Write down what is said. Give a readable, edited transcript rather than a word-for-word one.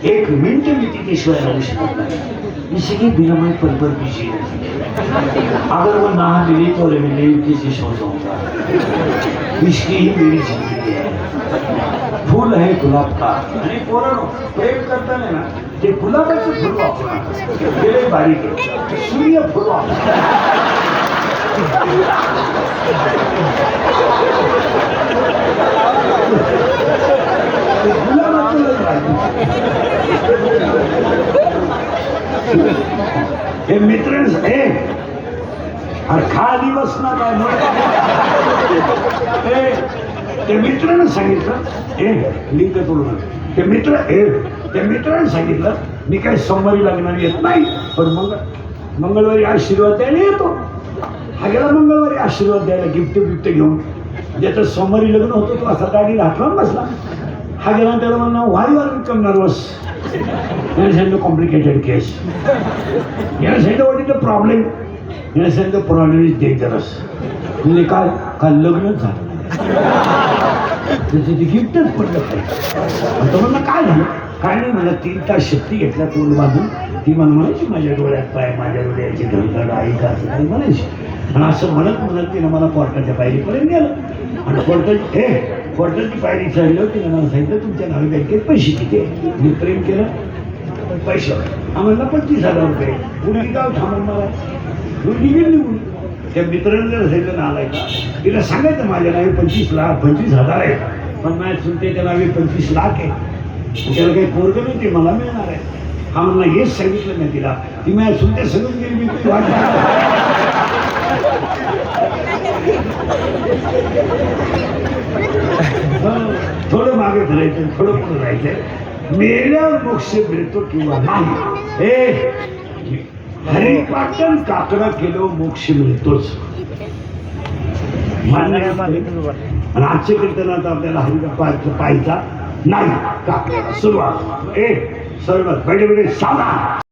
एक मिनिट मी तिच्याशिवाय राहू शकत नाही. इसी बिना मैं पल पल पीछे अगर वो ना मिली तो मैं किसी सो जाऊंगा. इसकी ही मेरी जिंदगी है. फूल है गुलाब का. आणि पोरांनो प्रेम करताना ना ते गुलाबाचं फुल वापरा. गेले बारीक आहे सूर्य फुल वापरा. हे मित्र हे अरे खाली बस ना काय ते मित्रानं सांगितलं लिंक तोडू नका. ते मित्रानं सांगितलं मी काही सोमवारी लागणारी येत नाही पण मंगळवारी आशीर्वाद द्यायला येतो. हा गेला मंगळवारी आशीर्वाद द्यायला गिफ्ट घेऊन. ज्याचं सोमवारी लग्न होतं तो असा गाडीला हातवून बसला. हा गेला त्याला म्हणणं व्हाय आर बिकम नर्वस. याने सांगितलं कॉम्प्लिकेटेड केस. याने सांगितलं व्हॉट इज द प्रॉब्लेम. याने सांगितलं प्रॉब्लेम इज डेंजरस. म्हणजे काल लग्नच झालं त्याचं ते गिफ्टच पडलं पाहिजे. तो म्हणलं काय झालं. काय नाही मला 3 तास शक्ती घेतल्या तोंड बांधून. ती मला म्हणायची माझ्या डोळ्यात पाय माझ्या डोळ्याची धडधड आई का असं काही म्हणायची. आणि असं म्हणत तिनं मला कोर्टाच्या पायरीपर्यंत गेलं. आणि कोर्टाची पायरी चढलं. तिनं मला सांगितलं तुमच्या नावे बँकेत पैसे किती आहे. मी प्रेम केलं पैसे आम्हाला 25,000 रुपये. मुलगी गाव थांबून मला मुलगी गेली निघून. त्या मित्रांनी जर सांगितलं ना आलाय का तिला सांगायचं माझ्या नावे 25,000 आहे पण माझ्या सुनतेच्या नावे 25 लाख आहे. त्याला काही पोरग नाही ते मला मिळणार आहे. हा म्हणला हेच सांगितलं नाही तिला. ती माझ्या सुनते सगळं गेली मी तुझी वाट थोडं मागे धरायचं थोडं पुढे राहायचंय. मेल्यावर मोक्ष मिळतो किंवा नाही. हरिपाटण काकडा केलो मोक्ष मिळतोच. आणि आजच्या कीर्तनात आपल्याला हरिपाठ पाहायचा नाही. काकड्याला सुरुवात सर्वात बैठे सावधान.